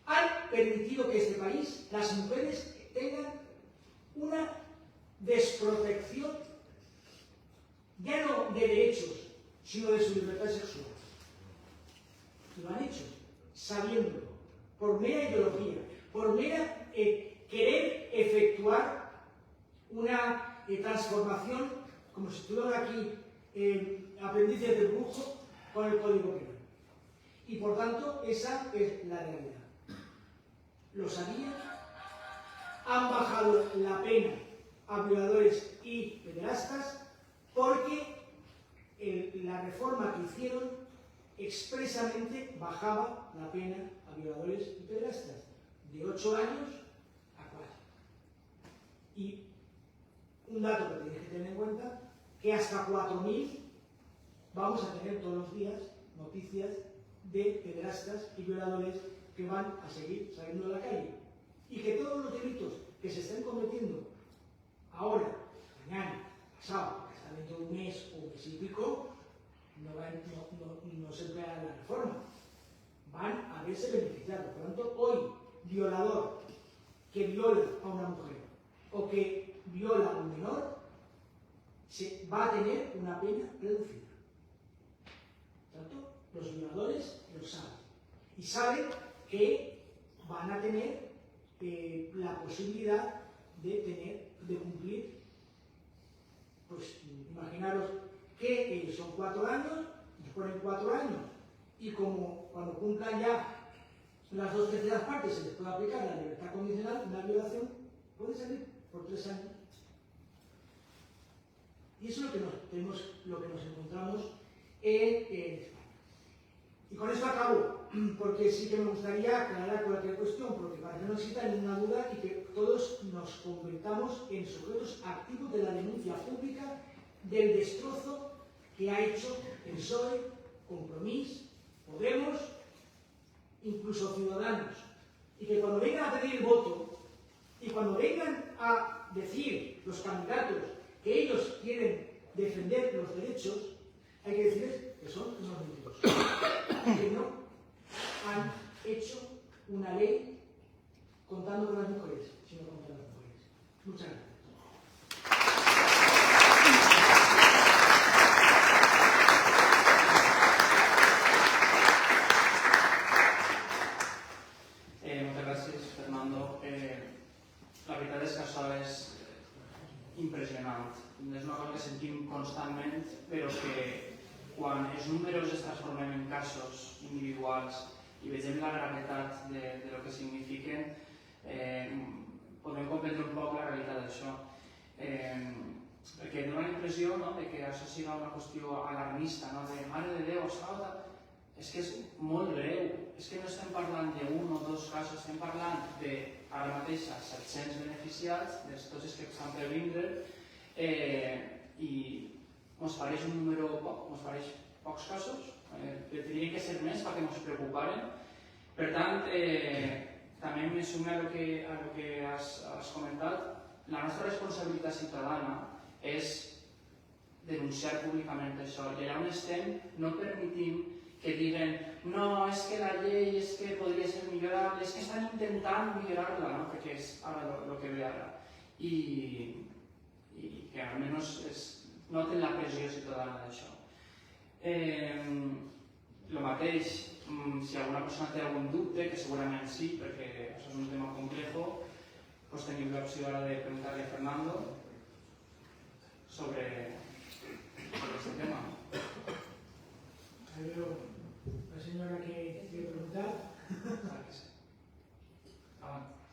Han permitido que este país, las mujeres, tengan una desprotección ya no de derechos, sino de su libertad sexual. Y lo han hecho sabiéndolo, por mera ideología, por mera querer efectuar una transformación, como si estuvieran aquí aprendices de brujo con el Código Penal. Y por tanto, esa es la realidad. Lo sabían, han bajado la pena a violadores y pederastas porque la reforma que hicieron expresamente bajaba la pena a violadores y pederastas de 8 años a 4. Y un dato que tenéis que tener en cuenta, que hasta 4.000 vamos a tener todos los días noticias de pederastas y violadores que van a seguir saliendo de la calle. Y que todos los delitos que se estén cometiendo ahora, mañana, pasado, hasta dentro de un mes o un mes y pico, no se empleará la reforma. Van a verse beneficiados. Por lo tanto, hoy, violador que viola a una mujer o que viola a un menor, va a tener una pena reducida. Por tanto, los violadores lo saben. Y saben que van a tener la posibilidad de cumplir, pues imaginaros que son 4 años, nos ponen 4 años, y como cuando cumplan ya las 2/3 partes se les puede aplicar la libertad condicional, una violación puede salir por 3 años. Y eso es lo que nos encontramos en España. Y con esto acabo, porque sí que me gustaría aclarar cualquier cuestión, porque para que no exista ninguna duda y que todos nos convirtamos en sujetos activos de la denuncia pública del destrozo que ha hecho el PSOE, Compromís, Podemos, incluso Ciudadanos. Y que cuando vengan a pedir el voto y cuando vengan a decir los candidatos que ellos quieren defender los derechos, hay que decirles que son unos mentirosos, que no han hecho una ley contando con las mujeres, sino contra las mujeres. Muchas gracias. Muchas gracias, Fernando. La veritat és que això és impressionant. És una cosa que sentim constantment, però que quan els números es transformen en casos individuals i vegem la gravetat de lo que signifiquen, podem comprendre un poc la realitat d'això. Perquè dona la impressió de que això sigui una qüestió alarmista, de mare de Déu, és que és molt greu, és que no estem parlant d'un o dos casos, estem parlant de, ara mateix, 700 beneficiats, de tots els que estan per vindre, i ens pareix un número poc, ens pareix pocs casos, tindrien que ser més perquè ens preocuparen. Per tant, també me sumo a lo que has comentat. La nostra responsabilitat ciutadana és denunciar públicament això, i allà on estem no permetim que diguen no, és que la llei és que podria ser millorable, és que estan intentant millorar-la, perquè és ara el que ve ara. I que almenys noten la pressió ciutadana d'això. El mateix, si alguna persona té algun dubte, que segurament sí, perquè això és un tema complex, pues tenim l'opció ara de preguntar-li a Fernando sobre este tema. A ver, la señora que quiere preguntar.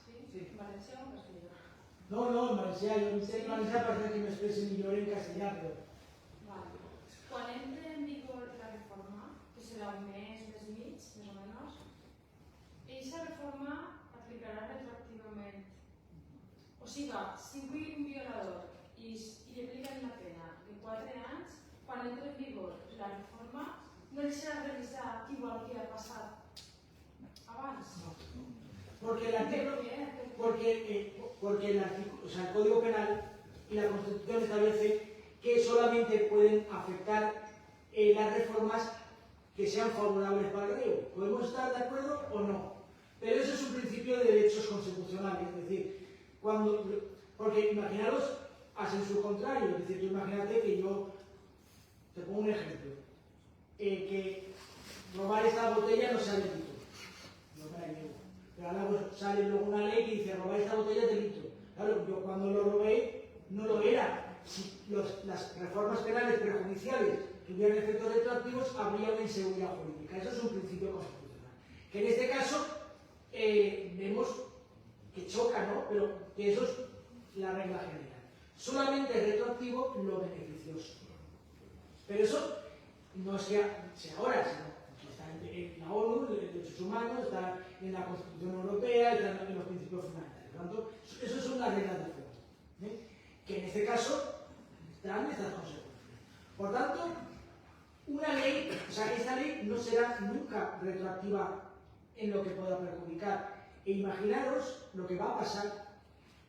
Sí, valencià o castellà? No, en valencià, jo em sé en valencià perquè que m'expressi millor en castellà, però... Vale. Quan entre en vigor la reforma, que serà un mes mig, més o menys, aquesta reforma aplicarà retroactivament. O sigui, si vull un violador i li apliquen la pena de 4 anys, quan entre en vigor la reforma, no li serà revisar igual que ha passat abans. Porque el Código Penal y la Constitución establece que solamente pueden afectar las reformas que sean favorables para el reo. Podemos estar de acuerdo o no, pero eso es un principio de derechos constitucionales, es decir, porque imaginaros, hacen su contrario, es decir, tú imagínate que yo, te pongo un ejemplo, que robar esta botella no sea delito, no me la niego. Pero ahora pues, sale luego una ley que dice robar esta botella es delito. Claro, yo cuando lo robé no lo era. Si las reformas penales perjudiciales tuvieran efectos retroactivos, habría una inseguridad jurídica. Eso es un principio constitucional. Que en este caso vemos que choca, ¿no? Pero que eso es la regla general. Solamente es retroactivo lo beneficioso. Pero eso no es que sea ahora, sino está en la ONU, en los derechos humanos, está en la Constitución Europea, está en los principios fundamentales. Por lo tanto, eso son las reglas de juego, que en este caso traen estas consecuencias. Por tanto, una ley, o sea, esta ley no será nunca retroactiva en lo que pueda perjudicar. E imaginaros lo que va a pasar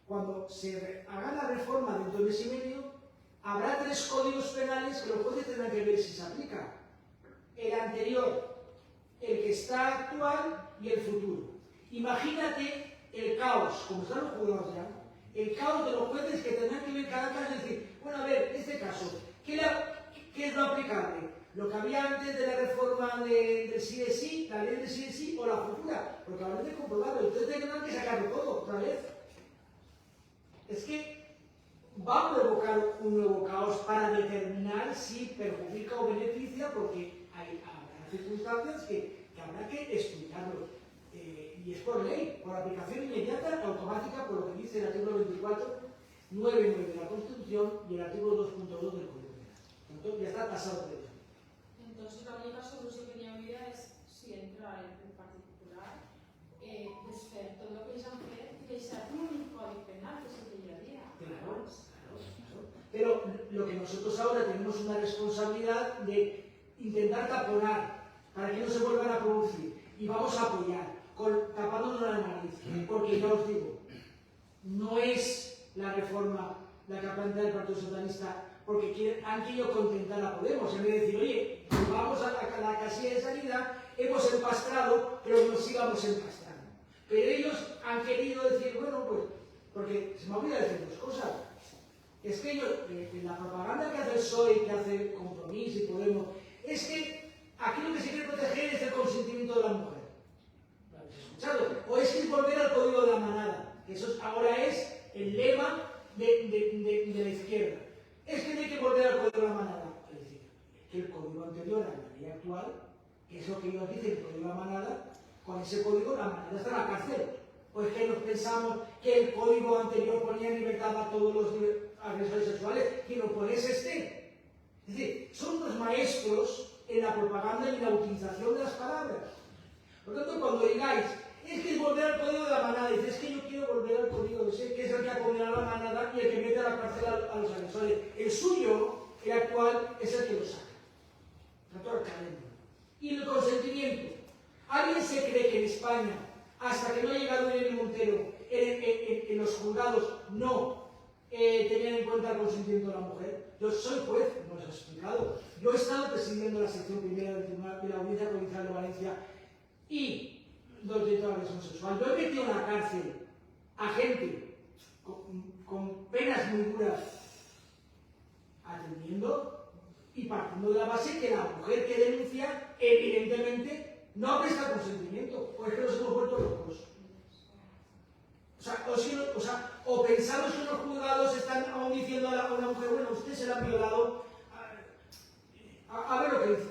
cuando se haga la reforma dentro de mes y medio. Habrá 3 códigos penales que los jueces tendrán que ver si se aplica. El anterior, el que está actual y el futuro. Imagínate el caos, como están los juzgados ya, el caos de los jueces que tendrán que ver cada caso y decir, bueno, a ver, este caso, ¿qué es lo aplicable? ¿Lo que había antes de la reforma del sí de sí, la ley del sí de sí, o la futura? Porque habrán de comprobarlo, entonces tendrán que sacarlo todo otra vez. Es que va a provocar un nuevo caos para determinar si perjudica o beneficia, porque habrá circunstancias que habrá que estudiarlo. Y es por ley, por aplicación inmediata, automática, por lo que dice el artículo 24.9.9 de la Constitución y el artículo 2.2 del Código Penal. Por tanto, ya está tasado de eso. Entonces, la única solución que n'hi és, si entra el particular, desfer tot el que ja han fet i deixar un únic codi penal, que és el que hi havia. Claro. Pero lo que nosotros ahora tenemos una responsabilidad de intentar taponar para que no se vuelvan a producir. Y vamos a apoyar, tapándonos la nariz, porque ya os digo, no es la reforma la que plantea el Partido Socialista porque han querido contentar a Podemos, en vez de decir, oye, vamos a la casilla de salida, hemos empastrado, pero nos sigamos empastrando. Pero ellos han querido decir, bueno, pues, porque se me olvida decir 2 cosas. Es que ellos, la propaganda que hace el PSOE, que hace Compromís y Podemos, es que aquí lo que se quiere proteger es el consentimiento de la mujer. ¿Lo habéis escuchado? O es que es volver al código de la manada, que eso ahora es el lema de la izquierda. Es que no hay que volver al código de la manada. Es decir, que el código anterior a la ley actual, que es lo que ellos dicen, el código de la manada, con ese código la manada está en la cárcel. O es que nos pensamos que el código anterior ponía en libertad a todos los agresores sexuales, que no pone este. Es decir, son los maestros en la propaganda y en la utilización de las palabras. Por lo tanto, cuando digáis, es que es volver al código de la manada, dices, es que yo quiero volver al código de ese, que es el que ha condenado a la manada y el que mete a la cárcel a los agresores. El suyo, el actual, es el que lo saca. Y el consentimiento. ¿Alguien se cree que en España, hasta que no ha llegado Irene Montero, en los juzgados no tenían en cuenta el consentimiento de la mujer? Yo soy juez, no os he explicado. Yo he estado presidiendo la sección primera del Tribunal de la Audiencia Provincial de Valencia y los delitos de agresión sexual. Yo he metido en la cárcel a gente con penas muy duras, atendiendo y partiendo de la base que la mujer que denuncia, evidentemente, no presta consentimiento, o es que nos hemos vuelto locos. O pensamos que los juzgados están aún diciendo a una mujer, bueno, usted se la han violado, a ver lo que dice,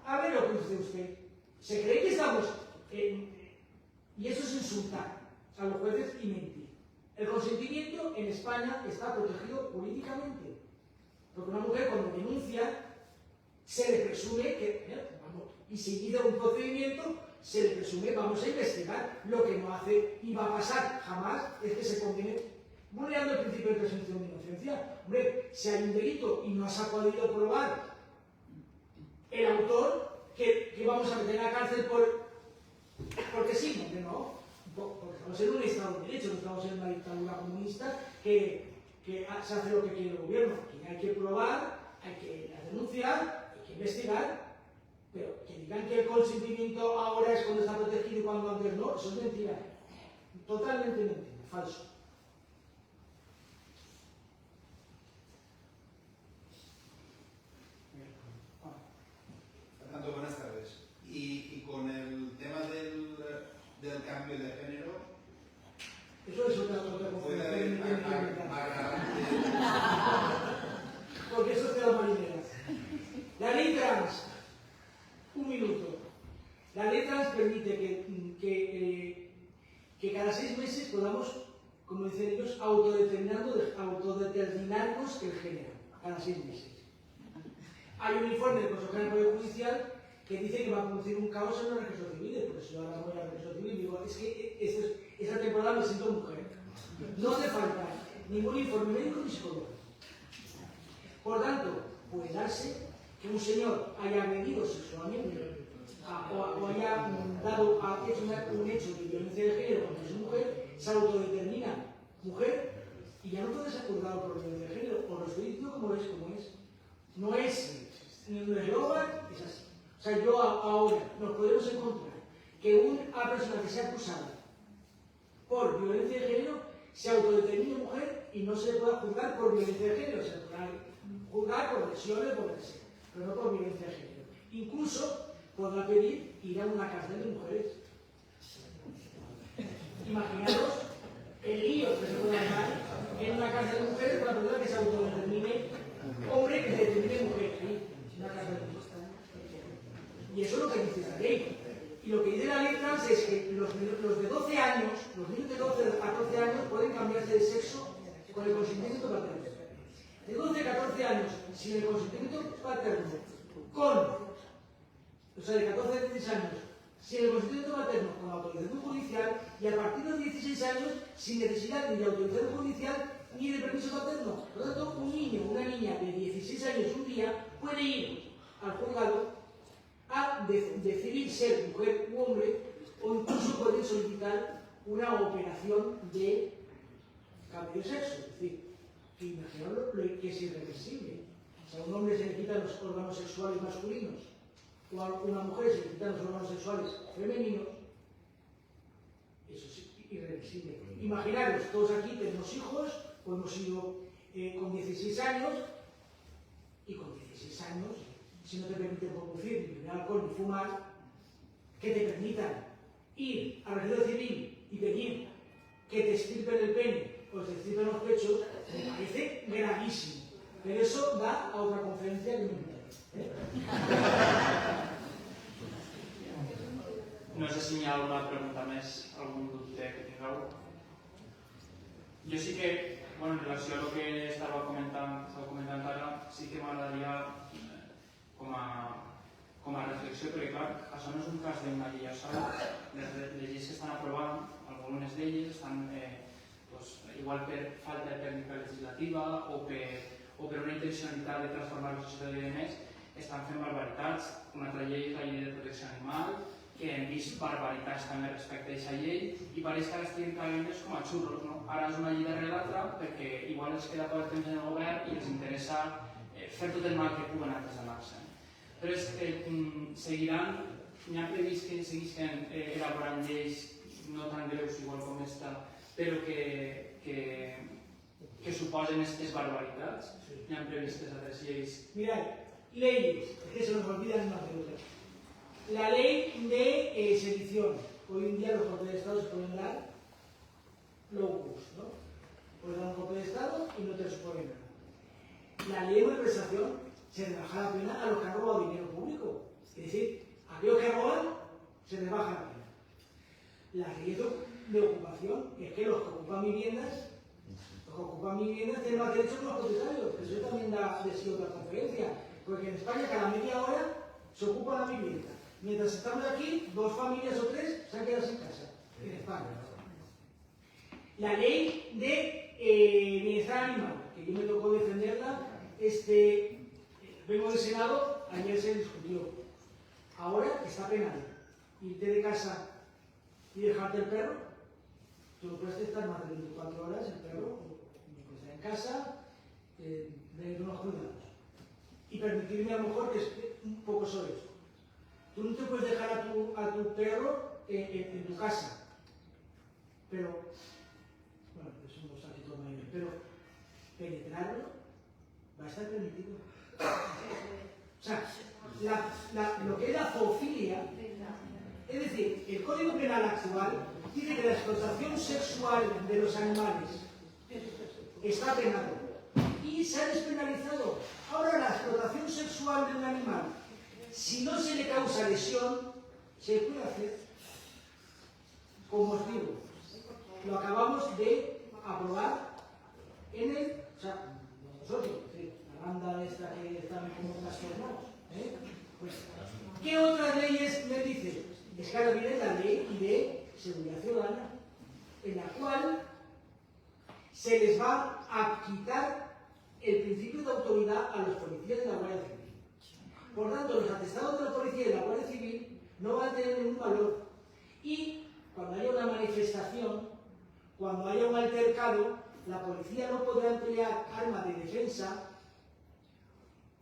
a ver lo que dice usted. Se cree que estamos y eso es insultar a los jueces y mentir. El consentimiento en España está protegido políticamente, porque una mujer cuando denuncia se le presume que, y se inicia un procedimiento, se le presume, vamos a investigar lo que no hace y va a pasar. Jamás es que se condene vulnerando el principio de presunción de inocencia. Hombre, si hay un delito y no se ha podido probar el autor, que vamos a meter a la cárcel porque sí, hombre, no. Porque estamos en un Estado de Derecho, no estamos en una dictadura comunista que se hace lo que quiere el gobierno. Aquí hay que probar, hay que denunciar, hay que investigar. Pero que digan que el consentimiento ahora es cuando está protegido y cuando antes no, eso es mentira. Totalmente mentira, falso. Fernando, buenas tardes. Y con el tema del cambio de género, Eso es otra puede haber porque eso es de la marinera. La ley trans. Un minuto. La ley trans permite que cada 6 meses podamos, como dicen ellos, autodeterminarnos el género. Cada 6 meses. Hay un informe del Consejo General del Poder Judicial que dice que va a producir un caos en los registros civiles. Por eso ahora voy al registro civil y digo, es que esta temporada me siento mujer. No hace falta ningún informe médico ni psicológico. Por tanto, puede darse que un señor haya agredido sexualmente o haya hecho un hecho de violencia de género contra su mujer, se autodetermina mujer y ya no puede ser juzgado por violencia de género. Os lo estoy diciendo como es. No es eslogan, es así. O sea, yo ahora nos podemos encontrar que una persona que sea acusada por violencia de género se autodetermine mujer y no se le pueda juzgar por violencia de género, se le pueda juzgar por lesiones, por lo que sea, pero no por violencia de género. Incluso podrá pedir ir a una cárcel de mujeres. Imaginaros el lío que se puede dar en una cárcel de mujeres con la persona que se autodetermine hombre, que se determine mujer. Una cárcel de mujeres. Y eso es lo que dice la ley. Y lo que dice la ley trans es que los de 12 años, los niños de 12 a 14 años pueden cambiarse de sexo con el consentimiento paterno. De 12 a 14 años, sin el consentimiento paterno, de 14 a 16 años, sin el consentimiento paterno, con la autorización judicial, y a partir de los 16 años, sin necesidad ni de autorización judicial ni de permiso paterno. Por lo tanto, un niño o una niña de 16 años un día puede ir al juzgado a decidir ser mujer u hombre, o incluso pueden solicitar una operación de cambio de sexo. Es decir, que imaginaos lo que es irreversible. O sea, a un hombre se le quitan los órganos sexuales masculinos, o a una mujer se le quitan los órganos sexuales femeninos. Eso es irreversible. Imaginaros, todos aquí tenemos hijos, o hemos ido con 16 años, y con 16 años, si no te permiten conducir, ni beber alcohol, ni fumar, que te permitan ir al registro civil y pedir que te extirpen el pene o te extirpen los pechos, me parece gravísimo. Pero eso da a otra conferencia que me interesa. No sé si hi ha alguna pregunta més, algun dubte que tingueu. Jo sí que, en relació a el que estava comentant ara, sí que m'agradaria com a reflexió, perquè clar, això no és un cas d'una llei sola. Les lleis que estan aprovant, algunes d'elles estan igual per falta de tècnica legislativa o per una intencionalitat de transformar la societat de més, estan fent barbaritats. Una altra llei és la llei de protecció animal, que hem vist barbaritats també respecte a aquesta llei, i pareix que ara estiguen caient com a xurros, no? Ara és una llei darrere l'altra perquè igual els queda poc temps en el govern i els interessa fer tot el mal que puguen artesanar-se. Però seguiran, n'hi ha previst que seguisquen elaborant lleis no tan greus igual com esta, però que suposen aquestes barbaritats. N'hi ha previstes altres lleis. Mirad, leyes, es que se nos olvidan más de otras. La ley de sedición. Hoy en día los poderes de Estado se pueden dar low cost, ¿no? Puedes dar un golpe de Estado y no te supone nada. La ley de malversación se les baja la pena a los que han robado dinero público. Es decir, a aquellos que roban se les baja la pena. La ley de ocupación es que los que ocupan viviendas tienen más derechos que los propietarios. Eso también da de sí otra conferencia. Porque en España cada media hora se ocupa la vivienda. Mientras estamos aquí, 2 familias o 3 se han quedado sin casa. En España. La ley de bienestar animal, que yo me tocó defenderla, vengo del Senado, ayer se discutió. Ahora está penado. Irte de casa y dejarte el perro, tú no puedes estar más de 24 horas el perro, no puedes estar en casa, de unos cuidados. Y permitirme a lo mejor que es un poco sobre eso. Tú no te puedes dejar a tu perro en tu casa, pero, bueno, es un saltito mayor, pero penetrarlo va a estar permitido. O sea, lo que es la zoofilia, es decir, el Código Penal actual dice que la explotación sexual de los animales está penado y se ha despenalizado. Ahora la explotación sexual de un animal, si no se le causa lesión, se puede hacer. Como os digo, lo acabamos de aprobar en el, o sea, nosotros, la banda esta que están como trastornados, pues, ¿qué otras leyes me dicen? Es que ahora viene la ley de seguridad ciudadana, en la cual se les va a quitar el principio de autoridad a los policías de la Guardia Civil. Por tanto, los atestados de la policía y de la Guardia Civil no van a tener ningún valor. Y cuando haya una manifestación, cuando haya un altercado, la policía no podrá emplear armas de defensa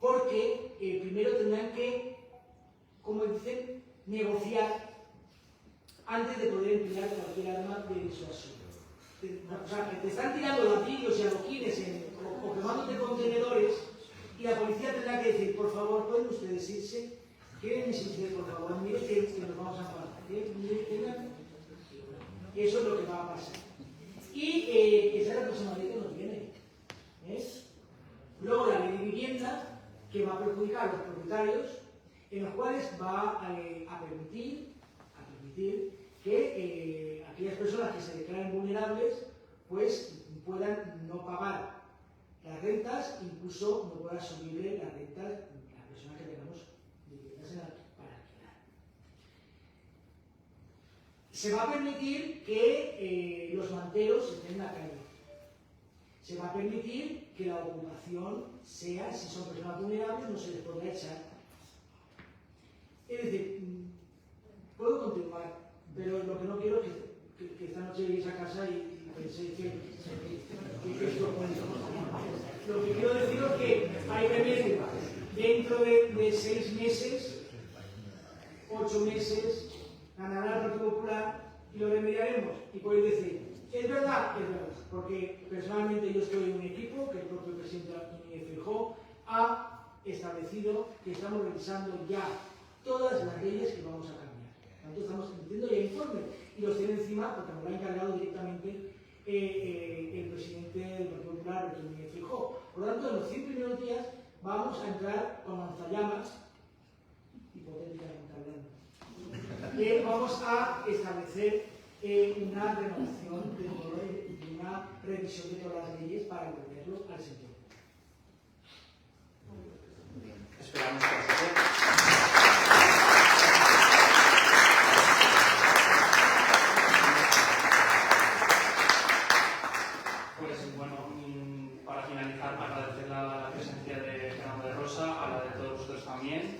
porque primero tendrán que, como dicen, negociar antes de poder emplear cualquier arma de disuasión. O sea, que te están tirando ladrillos y adoquines o quemándote contenedores y la policía tendrá que decir, por favor, ¿pueden ustedes irse? ¿Quieren irse, por favor? Mire que nos vamos a parar. Eso es lo que va a pasar. Y esa es la próxima ley que nos viene. Luego la ley de vivienda, que va a perjudicar a los propietarios, en los cuales va a permitir que aquellas personas que se declaren vulnerables pues puedan no pagar las rentas, incluso no puedan subirle las rentas a las personas que tengamos viviendas para alquilar. Se va a permitir que los manteros estén en la calle. Se va a permitir que la ocupación sea, si son personas vulnerables, no se les podrá echar. Es decir, puedo continuar, pero lo que no quiero es que esta noche lleguéis a casa y penséis que esto es bueno. Lo que quiero deciros es que hay remedio. Dentro de 6 meses, 8 meses, ganará el Partido Popular y lo remediaremos. Y podéis decir, ¿es verdad? Es verdad. Porque personalmente yo estoy en un equipo que el propio presidente Feijóo ha establecido que estamos revisando ya todas las leyes que vamos a cambiar. Nosotros estamos emitiendo ya informes y los tiene encima porque nos lo ha encargado directamente el presidente del Partido Popular, Núñez Feijóo. Por lo tanto, en los 100 primeros días vamos a entrar con lanzallamas, hipotéticamente hablando, vamos a establecer una renovación y una revisión de todas las leyes para volverlo al sentido. Esperamos que así sea. Pues bueno, para finalizar, agradecer la presencia de Fernando de Rosa, a la de todos vosotros también.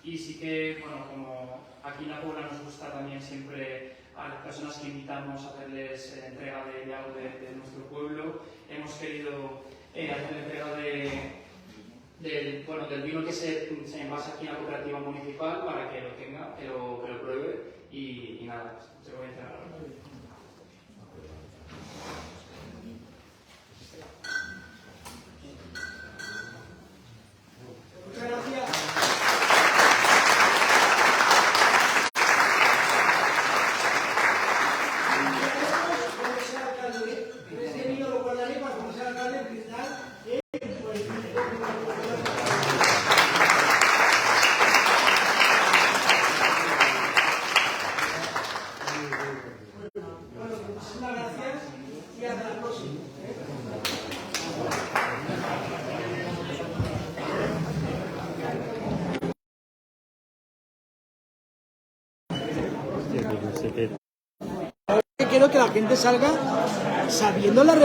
Y sí que, bueno, como aquí en la Puebla nos gusta también siempre a las personas que invitamos a hacerles entrega de algo de nuestro pueblo, hemos querido hacer entrega del vino que se envasa aquí en la cooperativa municipal para que lo tenga, que lo pruebe y nada, se lo voy a entregar ahora. Muchas gracias. Como sea alcalde Muchísimas gracias y hasta la próxima. Quiero que la gente salga sabiendo la realidad.